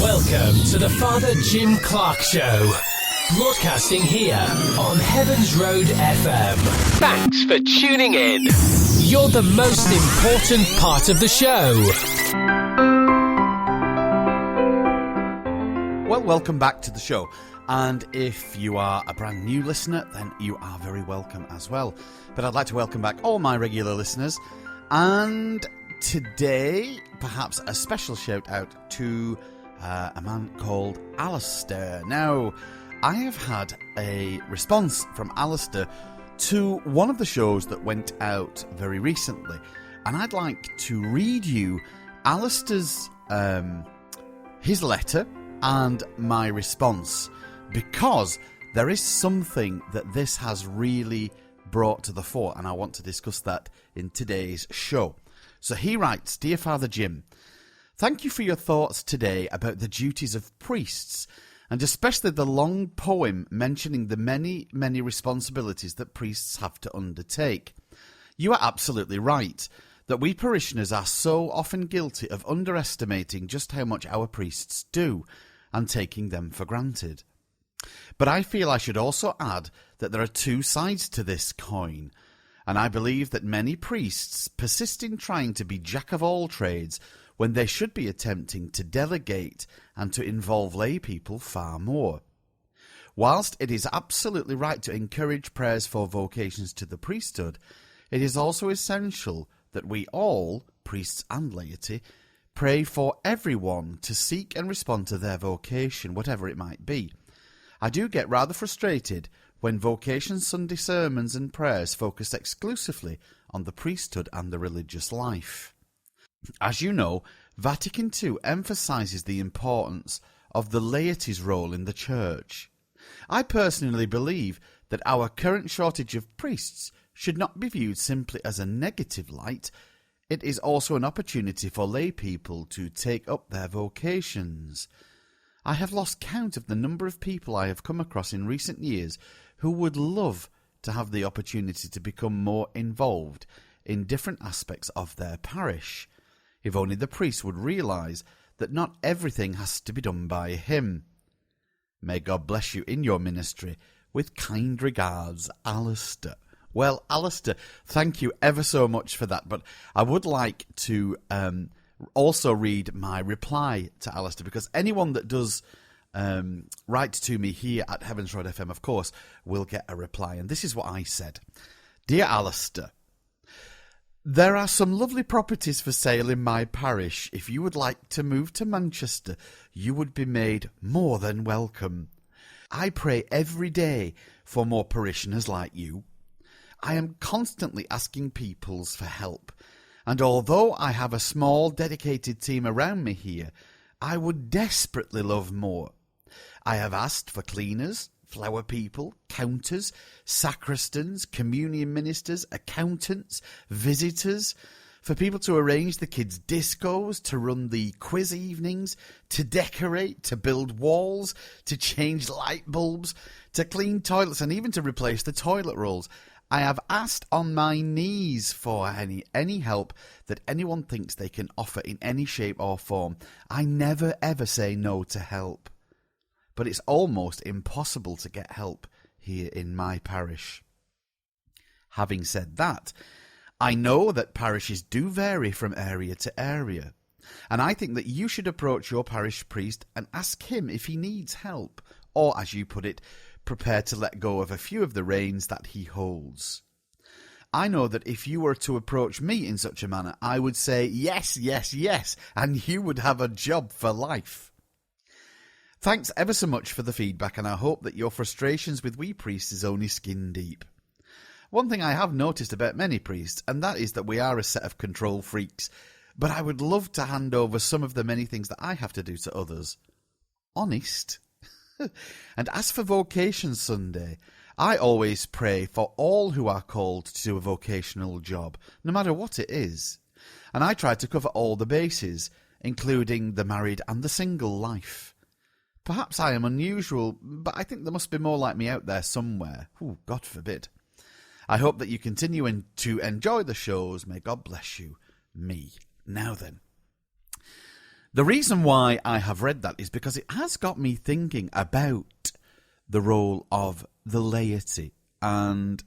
Welcome to the Father Jim Clark Show, broadcasting here on Heavens Road FM. Thanks for tuning in. You're the most important part of the show. Well, welcome back to the show. And if you are a brand new listener, then you are very welcome as well. But I'd like to welcome back all my regular listeners. And today, perhaps a special shout out to a man called Alastair. Now, I have had a response from Alastair to one of the shows that went out very recently. And I'd like to read you Alastair's his letter and my response, because there is something that this has really brought to the fore, and I want to discuss that in today's show. So he writes, Dear Father Jim, thank you for your thoughts today about the duties of priests, and especially the long poem mentioning the many, many responsibilities that priests have to undertake. You are absolutely right that we parishioners are so often guilty of underestimating just how much our priests do and taking them for granted. But I feel I should also add that there are two sides to this coin, and I believe that many priests persist in trying to be jack of all trades when they should be attempting to delegate and to involve lay people far more. Whilst it is absolutely right to encourage prayers for vocations to the priesthood, it is also essential that we all, priests and laity, pray for everyone to seek and respond to their vocation, whatever it might be. I do get rather frustrated when Vocation Sunday sermons and prayers focus exclusively on the priesthood and the religious life. As you know, Vatican II emphasises the importance of the laity's role in the Church. I personally believe that our current shortage of priests should not be viewed simply as a negative light. It is also an opportunity for lay people to take up their vocations. I have lost count of the number of people I have come across in recent years who would love to have the opportunity to become more involved in different aspects of their parish. If only the priest would realise that not everything has to be done by him. May God bless you in your ministry. With kind regards, Alastair. Well, Alastair, thank you ever so much for that. But I would like to also read my reply to Alastair, because anyone that does write to me here at Heavens Road FM, of course, will get a reply. And this is what I said. Dear Alastair, there are some lovely properties for sale in my parish. If you would like to move to Manchester, you would be made more than welcome. I pray every day for more parishioners like you. I am constantly asking peoples for help, and although I have a small dedicated team around me here, I would desperately love more. I have asked for cleaners, flower people, counters, sacristans, communion ministers, accountants, visitors, for people to arrange the kids' discos, to run the quiz evenings, to decorate, to build walls, to change light bulbs, to clean toilets, and even to replace the toilet rolls. I have asked on my knees for any help that anyone thinks they can offer in any shape or form. I never ever say no to help. But it's almost impossible to get help here in my parish. Having said that, I know that parishes do vary from area to area, and I think that you should approach your parish priest and ask him if he needs help, or, as you put it, prepare to let go of a few of the reins that he holds. I know that if you were to approach me in such a manner, I would say yes, yes, yes, and you would have a job for life. Thanks ever so much for the feedback, and I hope that your frustrations with we priests is only skin deep. One thing I have noticed about many priests, and that is that we are a set of control freaks, but I would love to hand over some of the many things that I have to do to others. Honest. And as for Vocation Sunday, I always pray for all who are called to do a vocational job, no matter what it is. And I try to cover all the bases, including the married and the single life. Perhaps I am unusual, but I think there must be more like me out there somewhere. Ooh, God forbid. I hope that you continue to enjoy the shows. May God bless you. Me. Now then. The reason why I have read that is because it has got me thinking about the role of the laity. And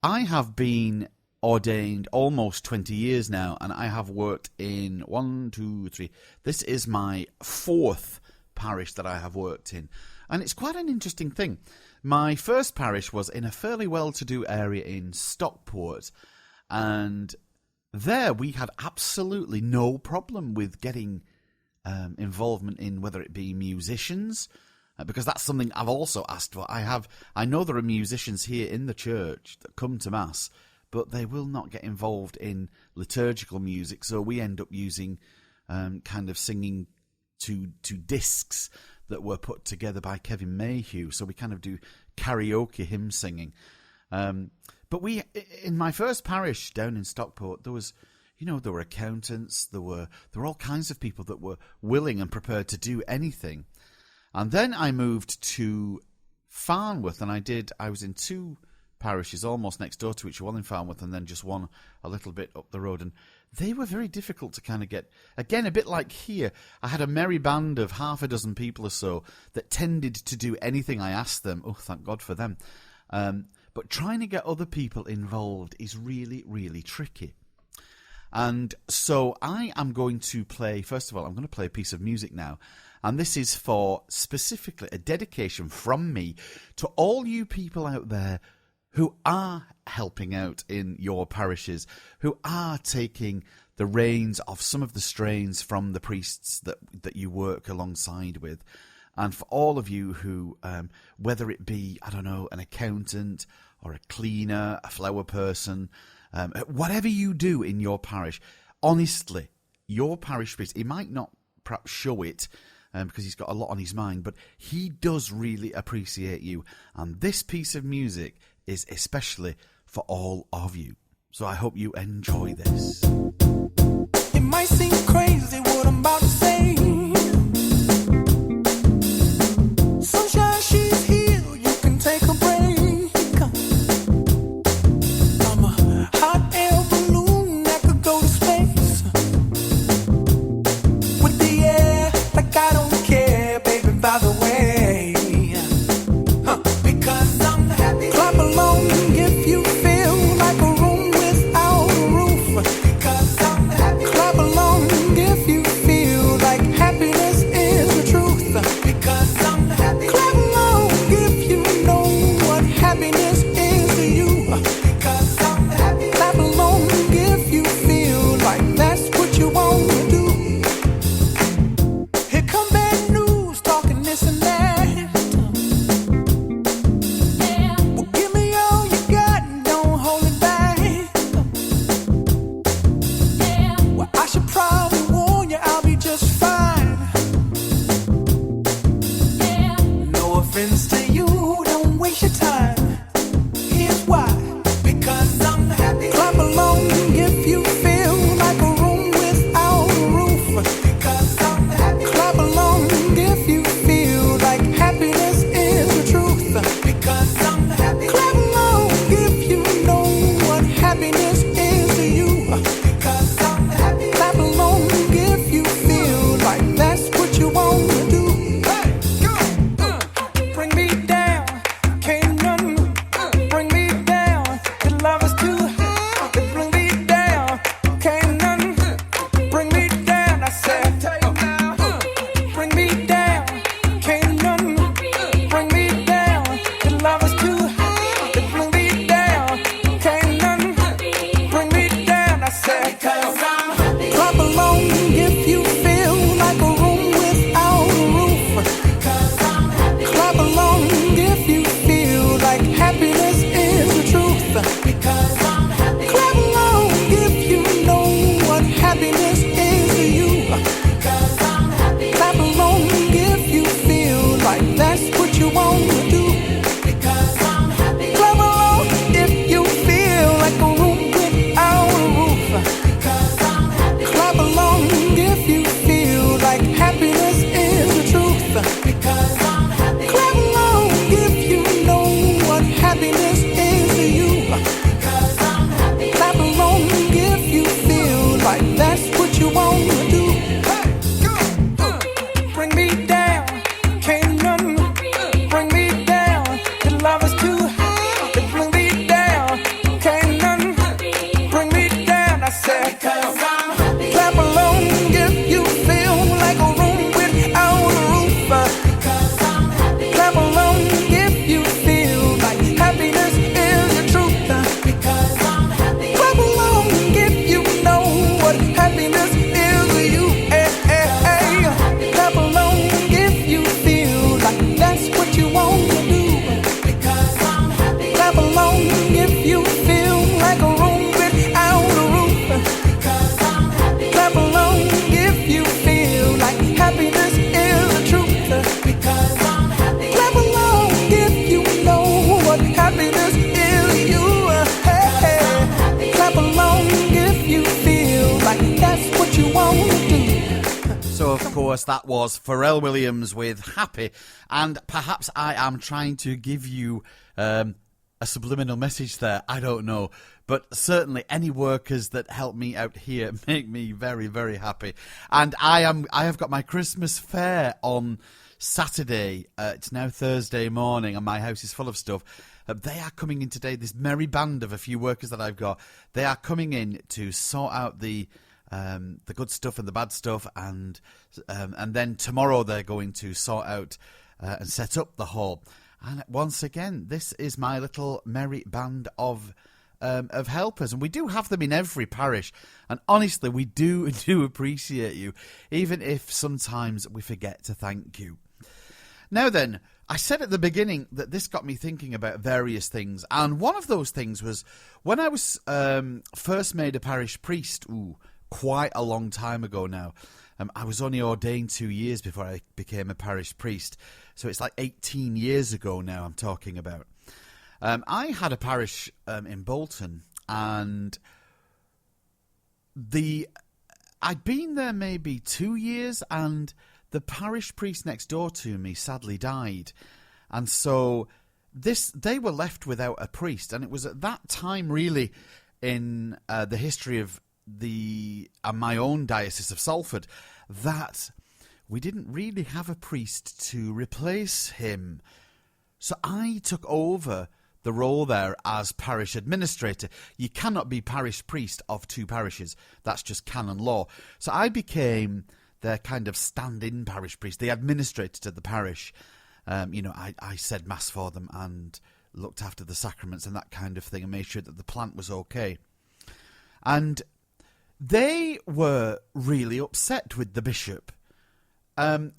I have been ordained almost 20 years now, and I have worked in 1, 2, 3. This is my 4th parish that I have worked in. And it's quite an interesting thing. My first parish was in a fairly well-to-do area in Stockport, and there we had absolutely no problem with getting involvement in whether it be musicians, because that's something I've also asked for. I know there are musicians here in the church that come to Mass, but they will not get involved in liturgical music, so we end up using kind of singing to discs that were put together by Kevin Mayhew, so we kind of do karaoke hymn singing. But in my first parish down in Stockport, there were accountants, there were all kinds of people that were willing and prepared to do anything. And then I moved to Farnworth, and I was in 2 parishes almost next door to each other, one in Farnworth and then just one a little bit up the road, and they were very difficult to kind of get. Again, a bit like here, I had a merry band of half a dozen people or so that tended to do anything I asked them. Oh, thank God for them. But trying to get other people involved is really, really tricky. And so I am going to play, first of all, I'm going to play a piece of music now. And this is for specifically a dedication from me to all you people out there who are helping out in your parishes, who are taking the reins of some of the strains from the priests that you work alongside with. And for all of you who, whether it be, I don't know, an accountant or a cleaner, a flower person, whatever you do in your parish, honestly, your parish priest, he might not perhaps show it because he's got a lot on his mind, but he does really appreciate you. And this piece of music is especially for all of you. So I hope you enjoy this. It might seem crazy what I'm about to say. Sunshine, she's here, you can take a break. I'm a hot air balloon that could go to space. With the air, like I don't care, baby, by the way. Because I'm happy. Clap along if you feel like a room without a roof. Because I'm happy. Clap along course, that was Pharrell Williams with Happy. And perhaps I am trying to give you a subliminal message there. I don't know. But certainly any workers that help me out here make me very, very happy. And I have got my Christmas fair on Saturday. It's now Thursday morning and my house is full of stuff. They are coming in today, this merry band of a few workers that I've got. They are coming in to sort out the good stuff and the bad stuff, and then tomorrow they're going to sort out and set up the hall. And once again, this is my little merry band of helpers, and we do have them in every parish. And honestly, we do appreciate you, even if sometimes we forget to thank you. Now then, I said at the beginning that this got me thinking about various things, and one of those things was when I was first made a parish priest, quite a long time ago now. I was only ordained 2 years before I became a parish priest, so it's like 18 years ago now I'm talking about. I had a parish in Bolton, and I'd been there maybe 2 years, and the parish priest next door to me sadly died. And so they were left without a priest, and it was at that time really in the history of my own diocese of Salford that we didn't really have a priest to replace him. So I took over the role there as parish administrator. You cannot be parish priest of two parishes. That's just canon law. So I became their kind of stand-in parish priest, the administrator to the parish. I said mass for them and looked after the sacraments and that kind of thing and made sure that the plant was okay. And they were really upset with the bishop. I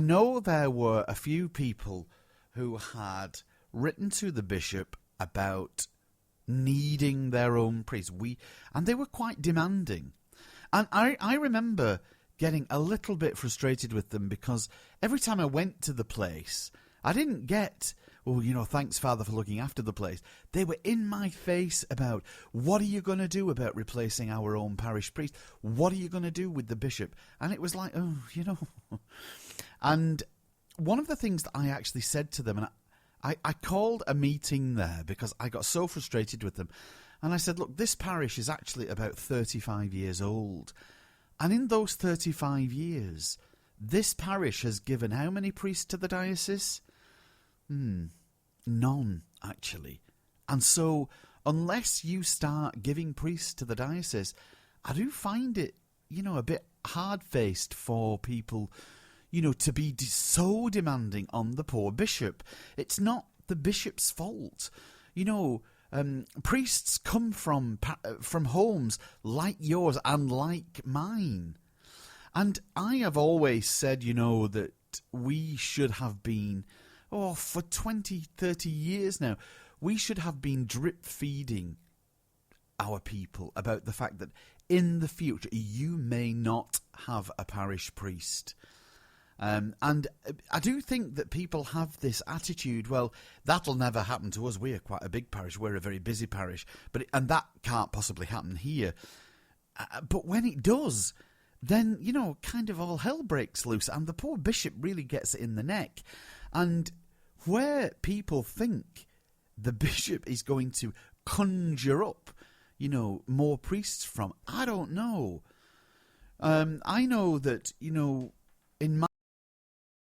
know there were a few people who had written to the bishop about needing their own priest. And they were quite demanding. And I remember getting a little bit frustrated with them because every time I went to the place, I didn't get, thanks, Father, for looking after the place. They were in my face about, what are you going to do about replacing our own parish priest? What are you going to do with the bishop? And it was like, And one of the things that I actually said to them, and I called a meeting there because I got so frustrated with them. And I said, look, this parish is actually about 35 years old. And in those 35 years, this parish has given how many priests to the diocese? None, actually. And so, unless you start giving priests to the diocese, I do find it, a bit hard-faced for people, to be so demanding on the poor bishop. It's not the bishop's fault. Priests come from homes like yours and like mine. And I have always said, that we should have been, for 20, 30 years now, we should have been drip-feeding our people about the fact that in the future you may not have a parish priest. And I do think that people have this attitude, well, that'll never happen to us. We're quite a big parish. We're a very busy parish. And that can't possibly happen here. But when it does, then, kind of all hell breaks loose. And the poor bishop really gets it in the neck. And where people think the bishop is going to conjure up, more priests from, I don't know. I know that, in my